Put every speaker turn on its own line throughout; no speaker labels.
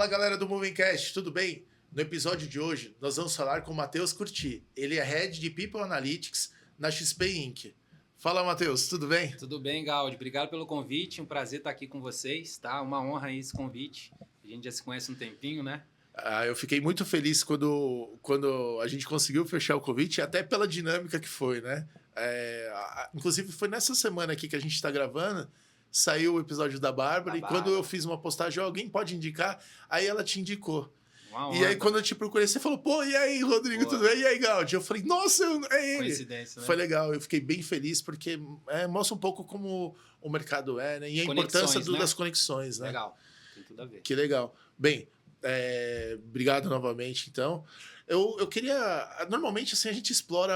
Fala galera do Movingcast, tudo bem? No episódio de hoje, nós vamos falar com o Matheus Curti. Ele é Head de People Analytics na XP Inc. Fala, Matheus, tudo bem?
Tudo bem, Gaudi. Obrigado pelo convite. Um prazer estar aqui com vocês, tá? Uma honra aí esse convite. A gente já se conhece um tempinho, né?
Eu fiquei muito feliz quando a gente conseguiu fechar o convite, até pela dinâmica que foi, né? Inclusive, foi nessa semana aqui que a gente está gravando, saiu o episódio da Bárbara, e quando eu fiz uma postagem, alguém pode indicar, aí ela te indicou. E aí, quando eu te procurei, você falou, pô, e aí, Rodrigo, tudo bem? E aí, Gaudi? Eu falei, nossa, é ele.
Coincidência, né?
Foi legal, eu fiquei bem feliz, porque mostra um pouco como o mercado é, né? E a importância das conexões, né?
Legal, tem tudo a ver.
Que legal. Bem, obrigado novamente, então. Eu queria... Normalmente, assim, a gente explora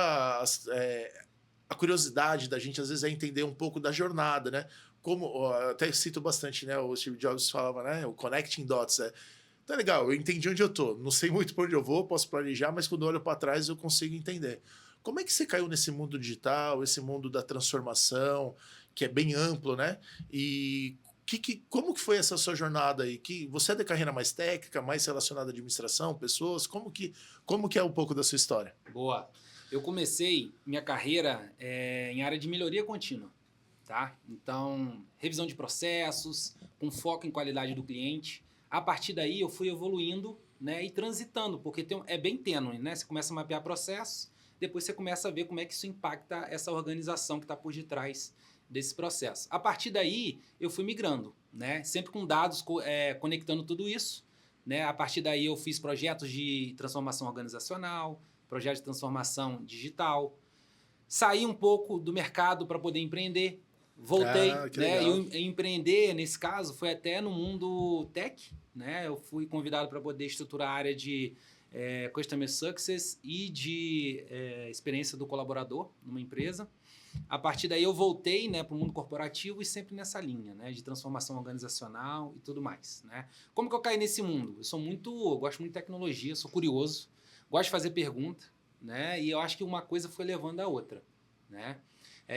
a curiosidade da gente, às vezes, é entender um pouco da jornada, né? Como, até cito bastante, né? O Steve Jobs falava, né? O connecting dots, Então é legal, eu entendi onde eu tô. Não sei muito por onde eu vou, posso planejar, mas quando eu olho para trás eu consigo entender. Como é que você caiu nesse mundo digital, esse mundo da transformação, que é bem amplo, né? E como que foi essa sua jornada aí? Você é da carreira mais técnica, mais relacionada à administração, pessoas? Como que é um pouco da sua história?
Boa. Eu comecei minha carreira em área de melhoria contínua, tá? Então, revisão de processos, com foco em qualidade do cliente. A partir daí eu fui evoluindo, né, e transitando, porque é bem tênue, né? Você começa a mapear processos, depois você começa a ver como é que isso impacta essa organização que está por detrás desse processo. A partir daí eu fui migrando, né? Sempre com dados, conectando tudo isso, né? A partir daí eu fiz projetos de transformação organizacional, projetos de transformação digital, saí um pouco do mercado para poder empreender. Voltei, né? E empreender, nesse caso, foi até no mundo tech, né? Eu fui convidado para poder estruturar a área de Customer Success e de experiência do colaborador numa empresa. A partir daí eu voltei, né, para o mundo corporativo e sempre nessa linha, né, de transformação organizacional e tudo mais, né? Como que eu caí nesse mundo? Eu gosto muito de tecnologia, sou curioso, gosto de fazer pergunta, né? E eu acho que uma coisa foi levando a outra, né?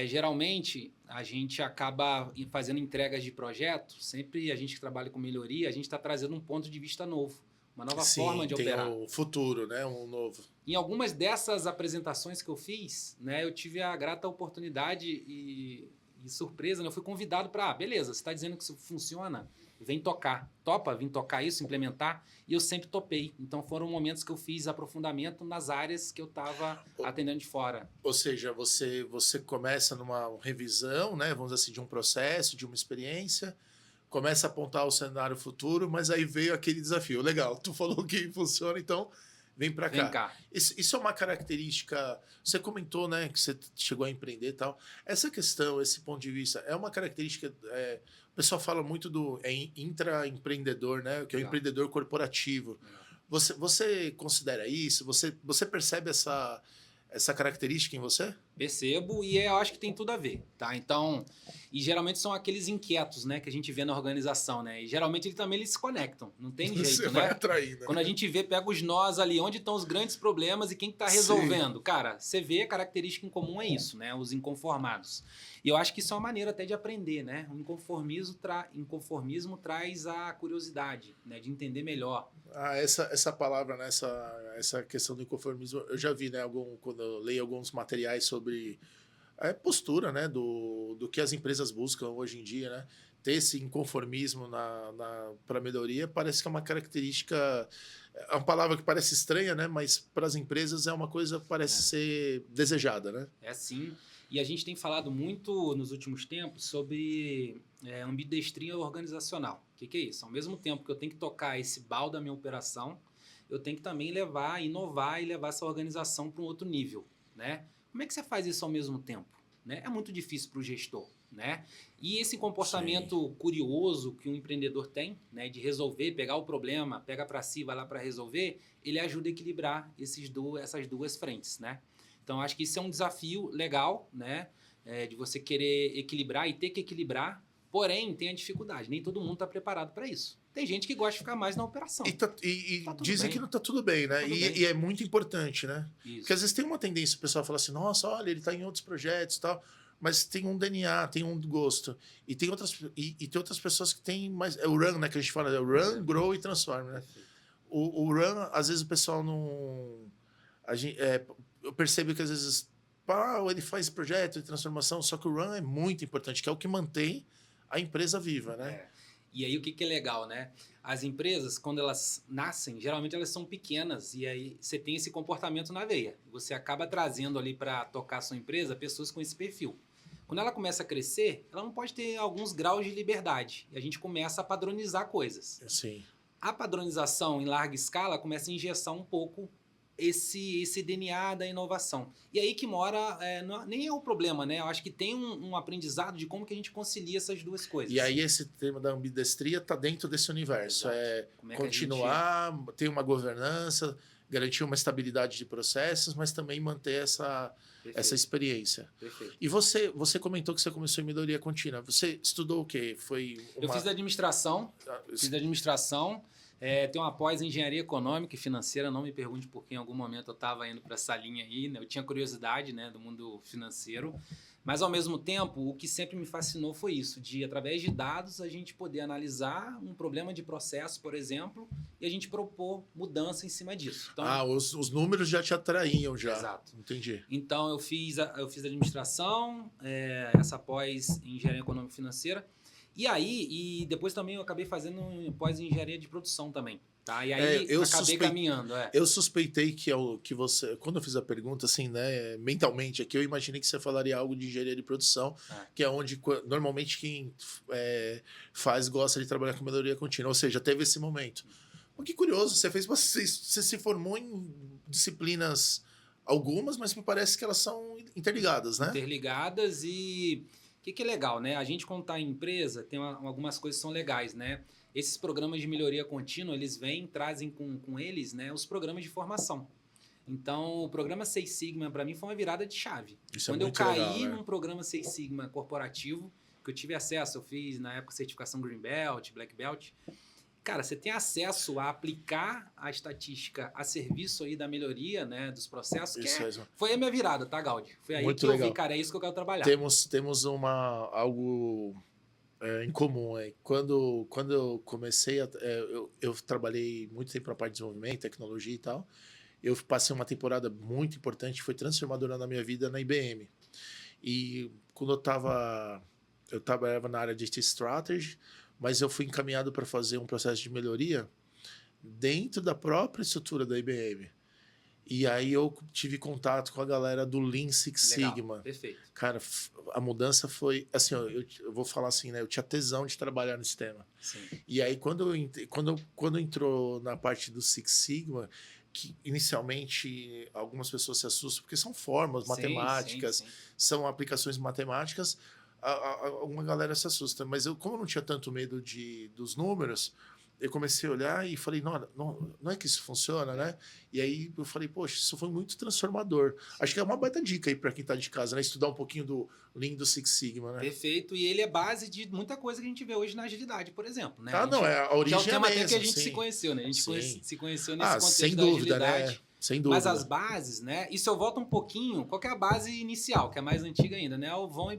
Geralmente, a gente acaba fazendo entregas de projeto, sempre a gente que trabalha com melhoria, a gente está trazendo um ponto de vista novo, uma nova forma de operar.
Sim, tem o futuro, né? Um novo.
Em algumas dessas apresentações que eu fiz, né, eu tive a grata oportunidade e surpresa, né? Eu fui convidado para, beleza, você está dizendo que isso funciona, vem tocar. Topa vir tocar isso, implementar? E eu sempre topei. Então foram momentos que eu fiz aprofundamento nas áreas que eu estava atendendo de fora.
Ou seja, você começa numa revisão, né, vamos dizer assim, de um processo, de uma experiência, começa a apontar o cenário futuro, mas aí veio aquele desafio. Legal, tu falou que funciona, então vem para cá.
Vem cá.
Isso é uma característica... Você comentou, né, que você chegou a empreender e tal. Essa questão, esse ponto de vista, é uma característica... o pessoal fala muito do intraempreendedor, né, que é o empreendedor corporativo. Você considera isso? Você percebe essa característica em você?
Percebo e eu acho que tem tudo a ver, tá? Então, e geralmente são aqueles inquietos, né, que a gente vê na organização, né? E geralmente eles se conectam, não tem jeito,
Você
né?
vai atrair, né?
Quando a gente vê, pega os nós ali, onde estão os grandes problemas e quem está resolvendo. Sim. Cara, você vê a característica em comum é isso, né? Os inconformados. E eu acho que isso é uma maneira até de aprender, né? O inconformismo traz a curiosidade, né? De entender melhor.
Essa palavra, né? Essa questão do inconformismo, eu já vi, né? Quando eu leio alguns materiais sobre a postura, né, do que as empresas buscam hoje em dia, né? Ter esse inconformismo para melhoria parece que é uma característica, é uma palavra que parece estranha, né? Mas para as empresas é uma coisa que parece ser desejada, né?
É sim. E a gente tem falado muito nos últimos tempos sobre ambidestria organizacional. O que é isso? Ao mesmo tempo que eu tenho que tocar esse balde da minha operação, eu tenho que também inovar e levar essa organização para um outro nível, né? Como é que você faz isso ao mesmo tempo? Né? É muito difícil para o gestor, né? E esse comportamento curioso que um empreendedor tem, né, de resolver, pegar o problema, pega para si, vai lá para resolver, ele ajuda a equilibrar essas duas frentes, né? Então, acho que isso é um desafio legal, né? De você querer equilibrar e ter que equilibrar, porém, tem a dificuldade. Nem todo mundo está preparado para isso. Tem gente que gosta de ficar mais na operação.
E dizem bem. Que não está tudo bem, né? E é muito importante, né? Isso. Porque às vezes tem uma tendência, o pessoal fala assim, nossa, olha, ele está em outros projetos e tal. mas tem um DNA, tem um gosto. E tem outras pessoas que têm mais... É o run, né? Que a gente fala, é o run, grow e transform, né? O run, às vezes o pessoal não... Eu percebo que às vezes ele faz projeto de transformação, só que o run é muito importante, que é o que mantém a empresa viva, né?
É. E aí o que é legal, né? As empresas, quando elas nascem, geralmente elas são pequenas e aí você tem esse comportamento na veia. Você acaba trazendo ali para tocar a sua empresa pessoas com esse perfil. Quando ela começa a crescer, ela não pode ter alguns graus de liberdade e a gente começa a padronizar coisas.
Sim.
A padronização em larga escala começa a engessar um pouco esse DNA da inovação. E aí que mora, nem é o problema, né? Eu acho que tem um aprendizado de como que a gente concilia essas duas coisas.
E aí esse tema da ambidestria está dentro desse universo.
Como
Continuar, ter uma governança, garantir uma estabilidade de processos, mas também manter essa experiência.
Perfeito.
E você comentou que você começou em melhoria contínua. Você estudou o quê?
Eu fiz administração. Tenho uma pós em engenharia econômica e financeira. Não me pergunte por que em algum momento eu estava indo para essa linha aí, né? Eu tinha curiosidade, né, do mundo financeiro. Mas, ao mesmo tempo, o que sempre me fascinou foi isso, de, através de dados, a gente poder analisar um problema de processo, por exemplo, e a gente propor mudança em cima disso. Então,
os números já te atraíam já.
Exato.
Entendi.
Então, eu fiz administração, essa pós em engenharia econômica e financeira. E depois também eu acabei fazendo pós em engenharia de produção também. Tá? E aí acabei caminhando.
Eu suspeitei que você... Quando eu fiz a pergunta, assim, né, mentalmente aqui, eu imaginei que você falaria algo de engenharia de produção, que é onde normalmente quem gosta de trabalhar com melhoria contínua. Ou seja, teve esse momento. Mas que curioso, você se formou em disciplinas algumas, mas me parece que elas são interligadas, né?
Interligadas e... O que é legal, né? A gente, quando está em empresa, tem algumas coisas que são legais, né? Esses programas de melhoria contínua, eles trazem com eles, né, os programas de formação. Então, o programa Six Sigma, para mim, foi uma virada de chave.
Isso
quando
é muito
eu caí
legal, né?
num programa Six Sigma corporativo, que eu tive acesso, eu fiz, na época, certificação Green Belt, Black Belt. Cara, você tem acesso a aplicar a estatística a serviço aí da melhoria, né, dos processos, foi a minha virada, tá, Gaudi? Foi aí
muito
que
legal.
eu vi, cara, é isso que eu quero trabalhar.
Temos algo em comum. Quando eu comecei, eu trabalhei muito tempo na parte de desenvolvimento, tecnologia e tal. Eu passei uma temporada muito importante, foi transformadora na minha vida na IBM. E quando eu trabalhava na área de strategy, mas eu fui encaminhado para fazer um processo de melhoria dentro da própria estrutura da IBM. E aí eu tive contato com a galera do Lean Six Sigma.
Perfeito.
Cara, a mudança foi... Assim, eu vou falar assim, né? Eu tinha tesão de trabalhar no sistema.
Sim.
E aí, quando entrou na parte do Six Sigma, que inicialmente algumas pessoas se assustam, porque são fórmulas matemáticas,
sim.
São aplicações matemáticas, uma galera se assusta. Mas como eu não tinha tanto medo dos números, eu comecei a olhar e falei, não é que isso funciona, né? E aí eu falei, poxa, isso foi muito transformador. Acho que é uma baita dica aí para quem está de casa, né? Estudar um pouquinho do Lean do Six Sigma, né?
Perfeito. E ele é base de muita coisa que a gente vê hoje na agilidade, por exemplo. Né?
A origem
é o tema até que a
mesmo,
gente
sim.
se conheceu, né? A gente se conheceu nesse contexto
sem
da
dúvida,
agilidade.
Né? Sem dúvida.
Mas as bases, né? E se eu volto um pouquinho, qual que é a base inicial, que é mais antiga ainda, né? O bom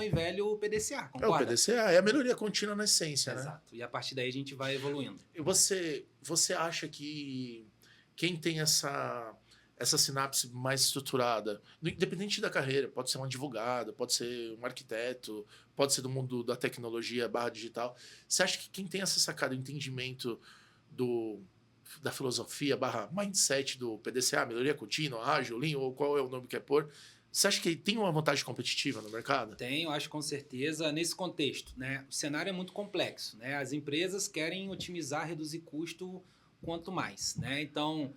e velho PDCA, concorda?
O PDCA é a melhoria contínua na essência,
Exato.
né?
Exato. E a partir daí a gente vai evoluindo.
E você acha que quem tem essa sinapse mais estruturada, independente da carreira, pode ser um advogado, pode ser um arquiteto, pode ser do mundo da tecnologia /digital, você acha que quem tem essa sacada, o entendimento da filosofia /mindset do PDCA, melhoria contínua, ágil, Lean, ou qual é o nome que é pôr, você acha que tem uma vantagem competitiva no mercado?
Tem, eu acho com certeza. Nesse contexto, né? O cenário é muito complexo, né? As empresas querem otimizar, reduzir custo quanto mais, né? Então,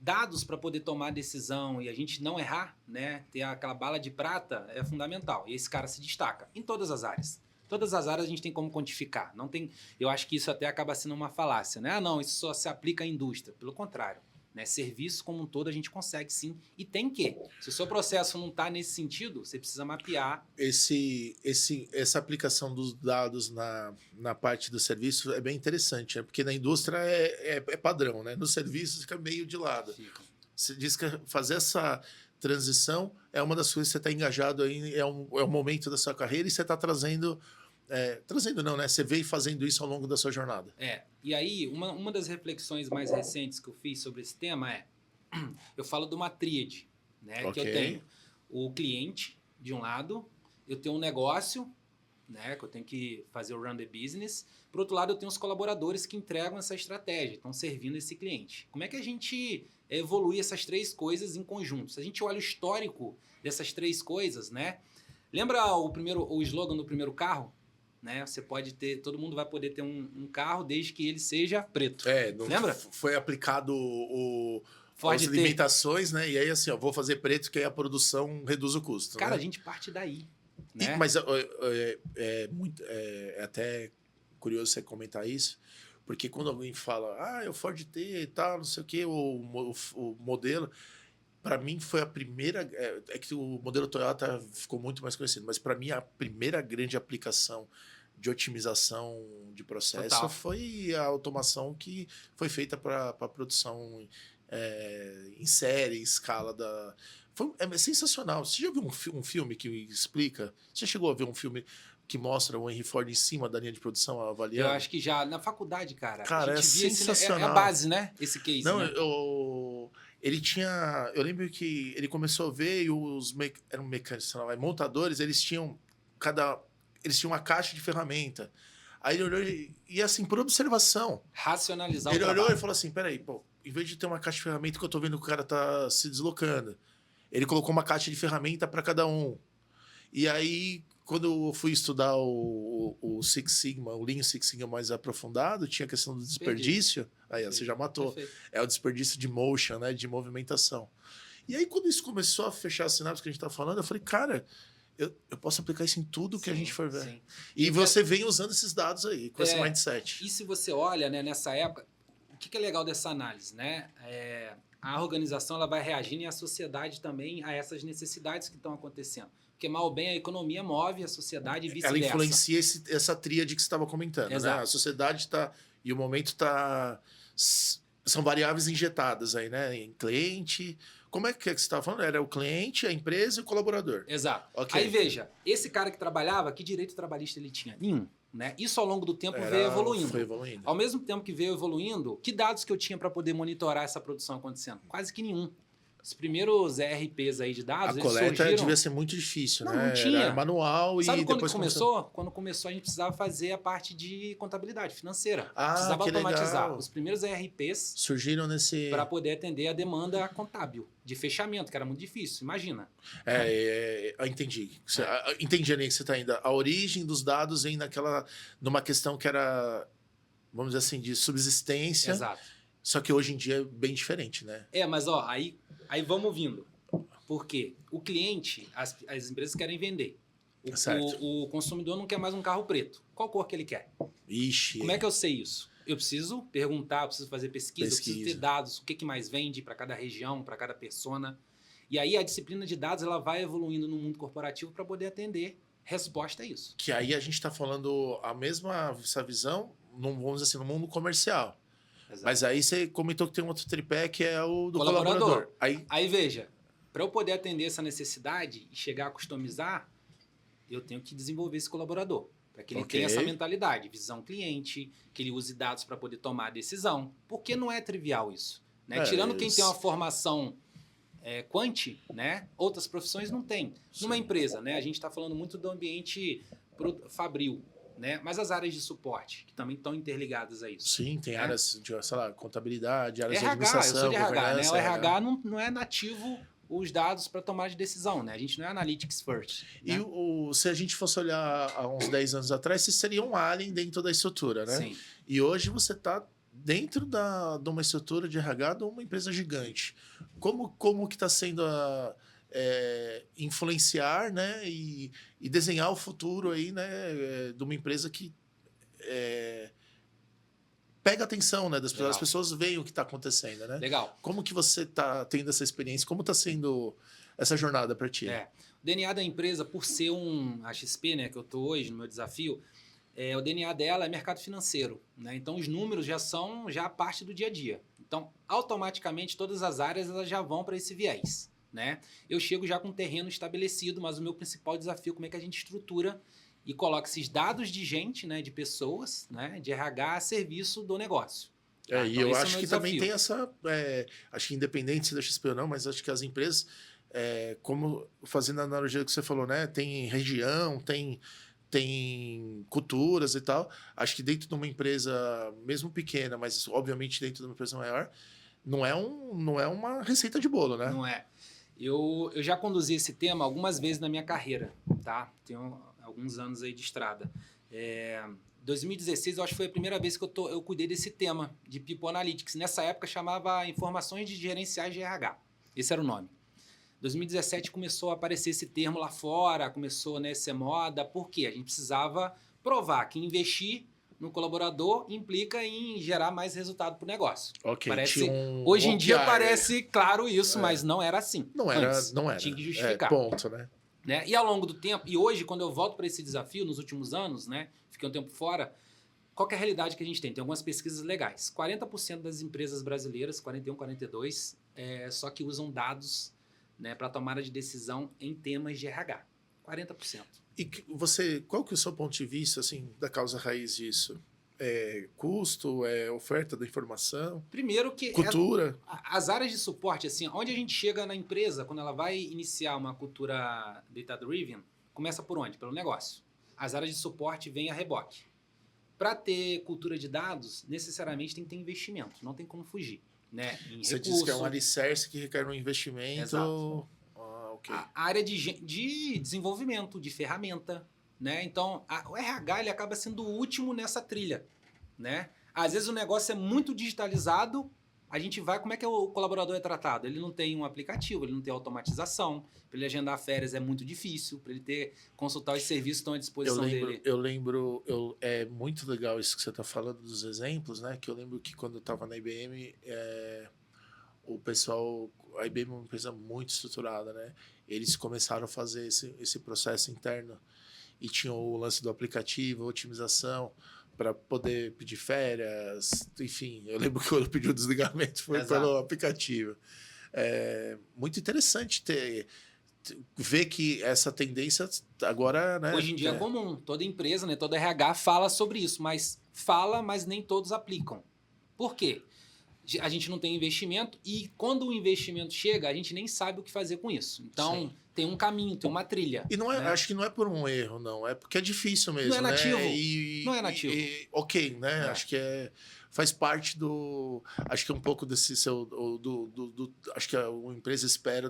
dados para poder tomar decisão e a gente não errar, né? Ter aquela bala de prata é fundamental. E esse cara se destaca em todas as áreas. Todas as áreas a gente tem como quantificar. Não tem, eu acho que isso até acaba sendo uma falácia, né? Não, isso só se aplica à indústria. Pelo contrário. Né? Serviço como um todo a gente consegue sim. E tem que. Se o seu processo não está nesse sentido, você precisa mapear.
Essa aplicação dos dados na parte do serviço é bem interessante, né? Porque na indústria é padrão, né? No serviço fica meio de lado. Você diz que fazer transição é uma das coisas que você está engajado aí, é um momento da sua carreira e você está trazendo... trazendo não, né? Você veio fazendo isso ao longo da sua jornada.
E aí, uma das reflexões mais recentes que eu fiz sobre esse tema eu falo de uma tríade, né?
Ok.
Que eu tenho o cliente, de um lado, eu tenho um negócio, né? Que eu tenho que fazer o run the business. Por outro lado, eu tenho os colaboradores que entregam essa estratégia, estão servindo esse cliente. Como é que a gente evolui essas três coisas em conjunto? Se a gente olha o histórico dessas três coisas, né? Lembra o slogan do primeiro carro? Né? Você pode ter, todo mundo vai poder ter um carro desde que ele seja preto. Lembra?
Foi aplicado
Ford
as limitações, né? E aí, assim, ó, vou fazer preto que aí a produção reduz o custo.
Cara,
né?
a gente parte daí. Né?
Mas é até curioso você comentar isso, porque quando alguém fala, o Ford T e tal, não sei o que, o modelo, para mim foi a primeira. É que o modelo Toyota ficou muito mais conhecido, mas para mim a primeira grande aplicação de otimização de processo
Total.
foi a automação que foi feita para produção em série, em escala da. É sensacional. Você já viu um filme que explica? Você já chegou a ver um filme que mostra o Henry Ford em cima da linha de produção avaliando?
Eu acho que já na faculdade, cara.
Cara,
a gente via
sensacional.
É a base, né? Esse case.
Não,
né?
ele tinha. Eu lembro que ele começou a ver e eram mecânicos, montadores, eles tinham uma caixa de ferramenta. Aí ele olhou e assim, por observação.
Racionalizar
ele
o
olhou
trabalho.
e falou assim: peraí, pô, em vez de ter uma caixa de ferramenta que eu tô vendo que o cara tá se deslocando, ele colocou uma caixa de ferramenta para cada um. E aí, quando eu fui estudar o Six Sigma, o Lean Six Sigma mais aprofundado, tinha a questão do desperdício. Aí, você já matou.
Perfeito.
É o desperdício de motion, né? De movimentação. E aí, quando isso começou a fechar as sinapses que a gente tá falando, eu falei, cara, eu posso aplicar isso em tudo que a gente for ver.
Sim.
E você vem usando esses dados aí, com esse mindset.
E se você olha, né, nessa época, o que é legal dessa análise, né? A organização ela vai reagindo e a sociedade também a essas necessidades que estão acontecendo. Porque, mal ou bem, a economia move a sociedade e vice-versa.
Ela influencia essa tríade que você estava comentando.
Exato.
Né? A sociedade está... E o momento está... São variáveis injetadas aí, né? Em cliente... Como é que você estava falando? Era o cliente, a empresa e o colaborador.
Exato.
Okay.
Aí, veja, esse cara que trabalhava, que direito trabalhista ele tinha? Nenhum. Né? Isso, ao longo do tempo, veio evoluindo.
Foi evoluindo.
Ao mesmo tempo que veio evoluindo, que dados que eu tinha para poder monitorar essa produção acontecendo? Quase que nenhum. Os primeiros ERPs aí de dados,
a coleta
surgiram...
devia ser muito difícil, né?
Não tinha.
Era manual.
Sabe
e
quando
depois
começou? Quando começou, a gente precisava fazer a parte de contabilidade financeira. Precisava
que
automatizar.
legal.
Os primeiros ERPs
surgiram nesse...
para poder atender a demanda contábil de fechamento, que era muito difícil, imagina.
Entendi. Entendi ali que você está indo. A origem dos dados vem numa questão que era, vamos dizer assim, de subsistência.
Exato.
Só que hoje em dia é bem diferente, né?
Mas aí vamos vindo. Por quê? O cliente, as empresas querem vender. O consumidor não quer mais um carro preto. Qual cor que ele quer?
Ixi.
Como é que eu sei isso? Eu preciso perguntar, eu preciso fazer pesquisa, eu preciso ter dados, o que mais vende para cada região, para cada persona. E aí a disciplina de dados ela vai evoluindo no mundo corporativo para poder atender resposta a isso.
Que aí a gente está falando essa visão, vamos dizer assim, no mundo comercial. Exato. Mas aí você comentou que tem um outro tripé que é o do colaborador.
Aí veja, para eu poder atender essa necessidade e chegar a customizar, eu tenho que desenvolver esse colaborador. Para que ele tenha essa mentalidade, visão cliente, que ele use dados para poder tomar a decisão. Porque não é trivial isso. Né? Tirando quem tem uma formação quant, né? Outras profissões não têm. Numa empresa, né? A gente está falando muito do ambiente fabril. Né? Mas as áreas de suporte, que também estão interligadas a isso.
Sim, tem áreas de, sei lá, contabilidade, áreas
RH,
de administração.
Eu sou de RH, né? O RH não é nativo os dados para tomar de decisão, né? A gente não é analytics first. Né?
E se a gente fosse olhar há uns 10 anos atrás, você seria um alien dentro da estrutura, né?
Sim.
E hoje você está dentro de uma estrutura de RH de uma empresa gigante. Como que está sendo influenciar, né, e desenhar o futuro aí, né, de uma empresa que pega a atenção, né, das pessoas. As pessoas veem o que está acontecendo, né?
Legal.
Como que você está tendo essa experiência? Como está sendo essa jornada para ti?
O DNA da empresa, por ser a XP, né, que eu estou hoje no meu desafio, o DNA dela é mercado financeiro, né? Então os números já são a parte do dia a dia. Então automaticamente todas as áreas elas já vão para esse viés. né? Eu chego já com um terreno estabelecido, mas o meu principal desafio é como é que a gente estrutura e coloca esses dados de gente, né, de pessoas, né, de RH a serviço do negócio. Tá?
E
Então,
eu
esse é o
acho
meu
que também
desafio.
tem essa. Acho que independente se da XP ou não, mas acho que as empresas, como fazendo a analogia que você falou, né? Tem região, tem culturas e tal. Acho que dentro de uma empresa, mesmo pequena, mas obviamente dentro de uma empresa maior, não é uma receita de bolo, né?
Não é. Eu já conduzi esse tema algumas vezes na minha carreira, tá? Tenho alguns anos aí de estrada. 2016, eu acho que foi a primeira vez que eu cuidei desse tema de People Analytics. Nessa época chamava Informações de Gerenciais de RH. Esse era o nome. 2017 começou a aparecer esse termo lá fora, começou, né, a ser moda. Por quê? A gente precisava provar que investir no colaborador implica em gerar mais resultado para o negócio.
Ok,
Parece,
tinha um
hoje em dia
OKR.
parece claro isso, mas não era assim.
Não
Antes,
não era.
tinha que justificar.
Ponto, né?
Né? E ao longo do tempo, e hoje, quando eu volto para esse desafio, nos últimos anos, né, fiquei um tempo fora, qual que é a realidade que a gente tem? Tem algumas pesquisas legais. 40% das empresas brasileiras, 41, 42, só que usam dados, né, para tomada de decisão em temas de RH. 40%.
E qual que é o seu ponto de vista, assim, da causa raiz disso? Custo, oferta da informação,
Primeiro que
cultura?
as áreas de suporte, assim, onde a gente chega na empresa, quando ela vai iniciar uma cultura data-driven, começa por onde? Pelo negócio. As áreas de suporte vêm a reboque. Para ter cultura de dados, necessariamente tem que ter investimento, não tem como fugir. Né?
Você disse que é um alicerce que requer um investimento.
Exato.
Ok.
A área de desenvolvimento, de ferramenta. Né? Então, o RH ele acaba sendo o último nessa trilha. Né? Às vezes o negócio é muito digitalizado, a gente vai, como é que o colaborador é tratado? Ele não tem um aplicativo, ele não tem automatização, para ele agendar férias é muito difícil, para ele consultar os serviços que estão à disposição dele.
Eu lembro, é muito legal isso que você está falando dos exemplos, né? Que eu lembro que quando eu estava na IBM, o pessoal, a IBM é uma empresa muito estruturada, né? Eles começaram a fazer esse processo interno e tinham o lance do aplicativo, otimização, para poder pedir férias, enfim. Eu lembro que quando eu pedi o desligamento foi pelo aplicativo. Muito interessante ver que essa tendência agora, né?
Hoje em dia é comum, toda empresa, né, toda RH fala sobre isso, mas nem todos aplicam. Por quê? A gente não tem investimento e quando o investimento chega, a gente nem sabe o que fazer com isso. Então, sim, tem um caminho, tem uma trilha.
E não é, né? Acho que não é por um erro, não. É porque é difícil mesmo,
não é nativo.
Né?
Não é nativo.
Ok, né? Acho que faz parte do... Acho que é um pouco desse seu... acho que uma empresa espera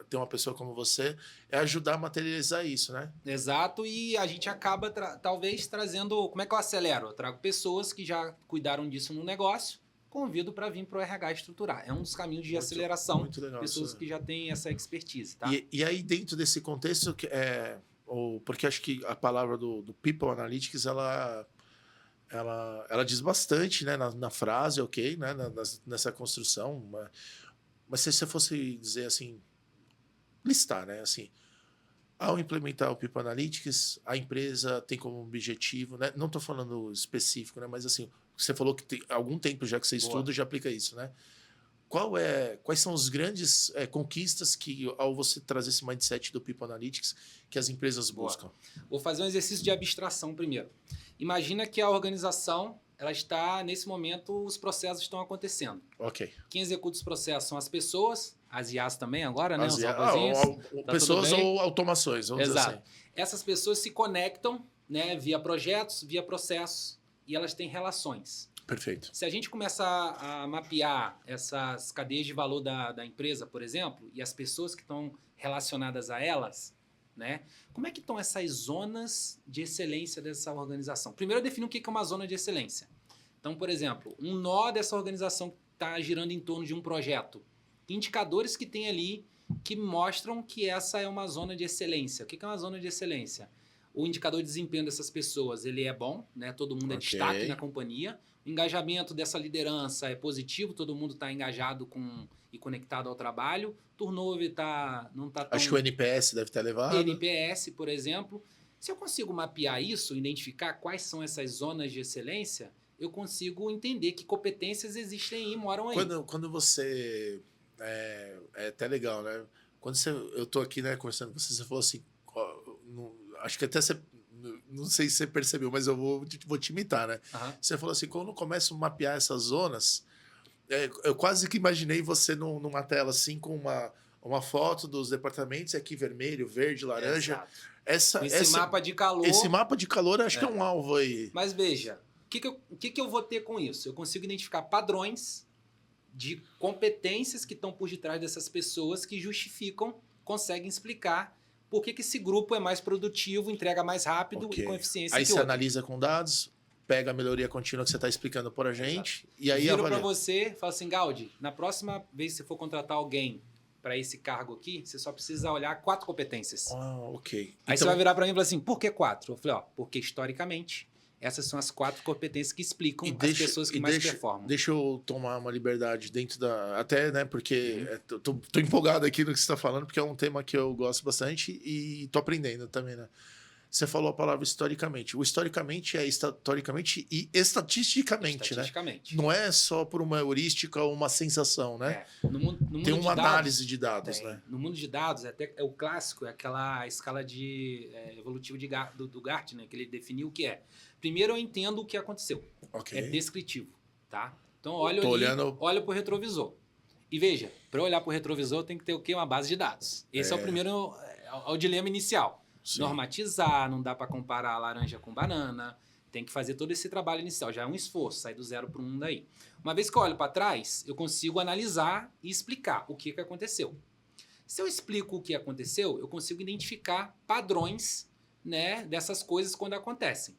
ter uma pessoa como você é ajudar a materializar isso, né?
Exato, e a gente acaba talvez trazendo... Como é que eu acelero? Eu trago pessoas que já cuidaram disso no negócio, convido para vir para o RH estruturar. É um dos caminhos de aceleração.
Muito legal,
pessoas que já têm essa expertise, tá?
E aí, dentro desse contexto, porque acho que a palavra do People Analytics, ela diz bastante, né, na frase, ok, né, nessa construção. Mas se você fosse dizer assim, listar, né, assim, ao implementar o People Analytics, a empresa tem como objetivo, né, não estou falando específico, né, mas assim, você falou que tem algum tempo já que você estuda já aplica isso, né? Quais são as grandes conquistas que, ao você trazer esse mindset do People Analytics, que as empresas buscam?
Vou fazer um exercício de abstração primeiro. Imagina que a organização, ela está, nesse momento, os processos estão acontecendo.
Ok.
Quem executa os processos são as pessoas, as IAs também agora, né? Os
pessoas ou automações, vamos dizer assim.
Essas pessoas se conectam, né, via projetos, via processos, e elas têm relações.
Perfeito.
Se a gente começar a mapear essas cadeias de valor da empresa, por exemplo, e as pessoas que estão relacionadas a elas, né? Como é que estão essas zonas de excelência dessa organização? Primeiro, eu defino o que é uma zona de excelência. Então, por exemplo, um nó dessa organização que está girando em torno de um projeto. Indicadores que tem ali que mostram que essa é uma zona de excelência. O que é uma zona de excelência? O indicador de desempenho dessas pessoas, ele é bom, né? Todo mundo é destaque na companhia. O engajamento dessa liderança é positivo, todo mundo está engajado e conectado ao trabalho. Turnover não está tão...
Acho que o NPS deve estar elevado.
NPS, por exemplo. Se eu consigo mapear isso, identificar quais são essas zonas de excelência, eu consigo entender que competências existem e moram aí.
Quando você... É até legal, né? Quando eu tô aqui, né, conversando com você, você falou assim, acho que até você, não sei se você percebeu, mas eu vou te imitar, né?
Aham.
Você falou assim, quando eu começo a mapear essas zonas, eu quase que imaginei você numa tela assim, com uma foto dos departamentos, aqui vermelho, verde, laranja.
Exato. Com esse mapa de calor.
Esse mapa de calor, acho que é um alvo aí.
Mas veja, o que eu vou ter com isso? Eu consigo identificar padrões de competências que estão por detrás dessas pessoas que justificam, conseguem explicar por que esse grupo é mais produtivo, entrega mais rápido e com eficiência.
Aí você analisa com dados, pega a melhoria contínua que você está explicando para a gente. E aí
viro para você e falo assim, Gaudi, na próxima vez que você for contratar alguém para esse cargo aqui, você só precisa olhar 4 competências.
Ok.
Aí
então,
você vai virar para mim e falar assim, por que 4? Eu falei, porque historicamente essas são as 4 competências que explicam as pessoas que mais performam.
Deixa eu tomar uma liberdade dentro da... Até, né, porque tô empolgado aqui no que você está falando, porque é um tema que eu gosto bastante e tô aprendendo também, né? Você falou a palavra historicamente. O historicamente é historicamente e estatisticamente, né? Não é só por uma heurística ou uma sensação, né?
No mundo
tem uma
dados,
análise de dados, né?
No mundo de dados, é o clássico, é aquela escala de evolutiva do Gartner, que ele definiu o que é. Primeiro eu entendo o que aconteceu.
Okay.
É descritivo, tá? Então olha para o retrovisor. E veja, para olhar para o retrovisor tem que ter o quê? Uma base de dados. Esse é o primeiro, é o dilema inicial. Sim. Normatizar, não dá para comparar laranja com banana, tem que fazer todo esse trabalho inicial, já é um esforço, sair do 0 para o 1 daí. Uma vez que eu olho para trás, eu consigo analisar e explicar o que aconteceu. Se eu explico o que aconteceu, eu consigo identificar padrões, né, dessas coisas quando acontecem.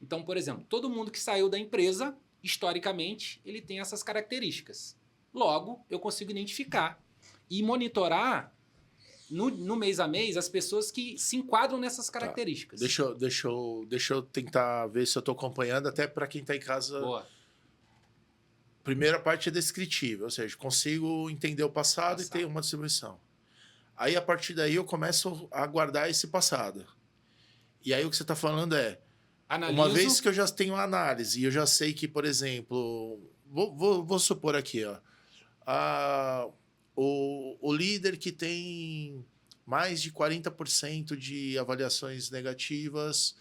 Então, por exemplo, todo mundo que saiu da empresa, historicamente, ele tem essas características. Logo, eu consigo identificar e monitorar no mês a mês as pessoas que se enquadram nessas características.
Deixa eu tentar ver se eu estou acompanhando, até para quem está em casa.
Boa.
Primeira parte é descritiva, ou seja, consigo entender o passado e ter uma distribuição. Aí, a partir daí, eu começo a guardar esse passado. E aí, o que você está falando é...
Analiso.
Uma vez que eu já tenho a análise e eu já sei que, por exemplo... Vou supor aqui, ó. O líder que tem mais de 40% de avaliações negativas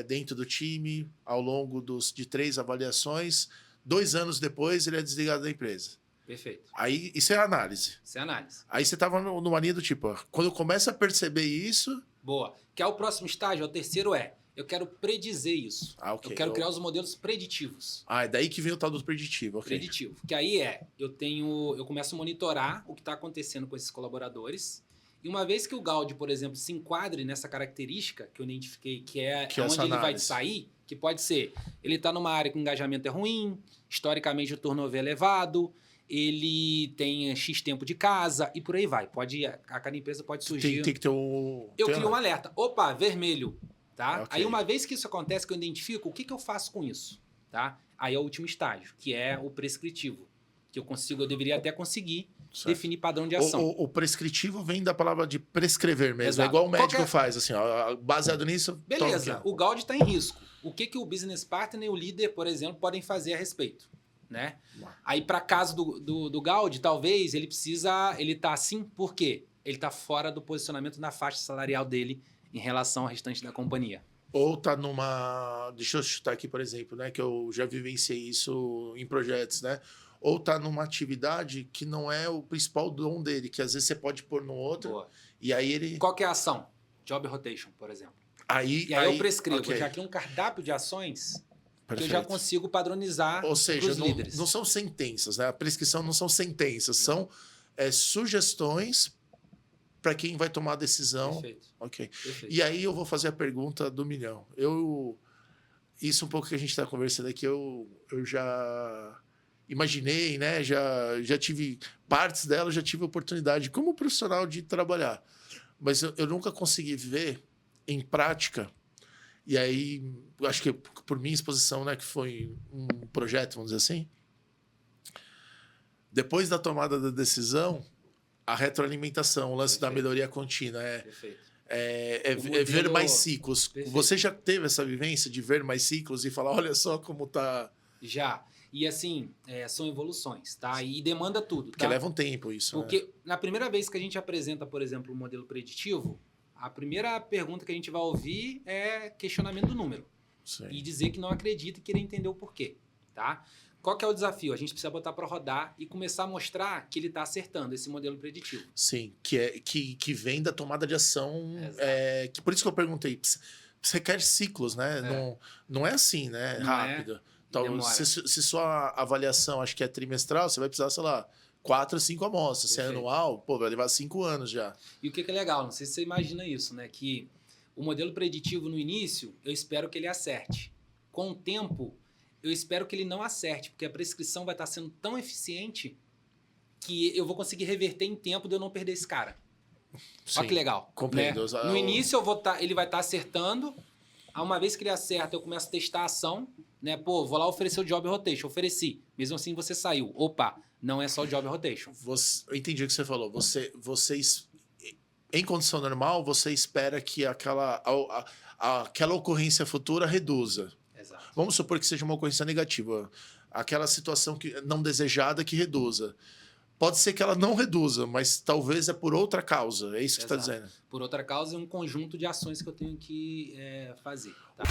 dentro do time ao longo de 3 avaliações, 2 anos depois ele é desligado da empresa.
Perfeito.
Aí, isso é análise.
Isso é análise.
Aí você estava numa linha do tipo, quando eu começo a perceber isso...
Boa. Que é o próximo estágio, o terceiro eu quero predizer isso.
Okay.
Eu quero criar os modelos preditivos.
É daí que vem o tal do preditivo. Okay.
Preditivo. Que aí eu começo a monitorar o que está acontecendo com esses colaboradores. E uma vez que o Gaudi, por exemplo, se enquadre nessa característica que eu identifiquei, que é onde ele vai sair, que pode ser, ele está numa área que o engajamento é ruim, historicamente o turnover é elevado, ele tem X tempo de casa e por aí vai. Cada empresa pode surgir...
Tem que ter um...
Eu crio um alerta. Opa, vermelho. Tá?
Okay.
Aí uma vez que isso acontece, que eu identifico, o que eu faço com isso? Tá? Aí é o último estágio, que é o prescritivo. Que eu deveria até conseguir definir padrão de ação.
O prescritivo vem da palavra de prescrever mesmo.
Exato.
É igual o médico faz, assim, baseado nisso...
Beleza, o Gaudi está em risco. O que o business partner e o líder, por exemplo, podem fazer a respeito? Né? Aí, para caso do Gaudi, talvez ele está assim, por quê? Ele está fora do posicionamento na faixa salarial dele em relação ao restante da companhia.
Ou tá numa... Deixa eu chutar aqui, por exemplo, né? Que eu já vivenciei isso em projetos, né? Ou tá numa atividade que não é o principal dom dele, que às vezes você pode pôr no outro.
Boa.
E aí ele...
Qual que é a ação? Job rotation, por exemplo.
Aí
eu prescrevo. Okay. Eu já crio um cardápio de ações... Perfeito. Que eu já consigo padronizar.
Ou seja,
líderes.
Não são sentenças, né? A prescrição não são sentenças, são sugestões para quem vai tomar a decisão.
Perfeito.
Ok.
Perfeito.
E aí eu vou fazer a pergunta do milhão. Isso um pouco que a gente está conversando aqui, eu já imaginei, né? Já tive partes dela, já tive oportunidade como profissional de trabalhar. Mas eu nunca consegui ver em prática. E aí, acho que por minha exposição, né, que foi um projeto, vamos dizer assim, depois da tomada da decisão, a retroalimentação, o lance da melhoria contínua é ver mais ciclos. Perfeito. Você já teve essa vivência de ver mais ciclos e falar, olha só como tá...
Já. E assim, são evoluções, tá? E demanda tudo,
Porque
tá?
leva um tempo isso, né?
Porque na primeira vez que a gente apresenta, por exemplo, o modelo preditivo, a primeira pergunta que a gente vai ouvir é questionamento do número.
Sim.
E dizer que não acredita e querer entender o porquê, tá? Qual que é o desafio? A gente precisa botar para rodar e começar a mostrar que ele está acertando esse modelo preditivo.
Sim, que vem da tomada de ação.
Exato.
Que por isso que eu perguntei. Você quer ciclos, né? Não é assim, né?
Não
Rápido. Então,
demora.
se sua avaliação acho que é trimestral, você vai precisar, sei lá, 4 a 5 amostras. Se é
Perfeito.
anual, pô, vai levar 5 anos já.
E o que é legal, não sei se você imagina isso, né? Que o modelo preditivo no início, eu espero que ele acerte. Com o tempo, eu espero que ele não acerte, porque a prescrição vai estar sendo tão eficiente que eu vou conseguir reverter em tempo de eu não perder esse cara.
Sim,
Olha que legal.
compreendo.
Né? No início ele vai estar acertando. Uma vez que ele acerta, eu começo a testar a ação. Né? Pô, vou lá oferecer o Job Rotation. Ofereci. Mesmo assim, você saiu. Opa, não é só o Job Rotation.
Eu entendi o que você falou. Vocês, em condição normal, você espera que aquela ocorrência futura reduza.
Exato.
Vamos supor que seja uma ocorrência negativa. Aquela situação não desejada que reduza. Pode ser que ela não reduza, mas talvez é por outra causa. É isso que você está dizendo.
Por outra causa, é um conjunto de ações que eu tenho que fazer. Tá?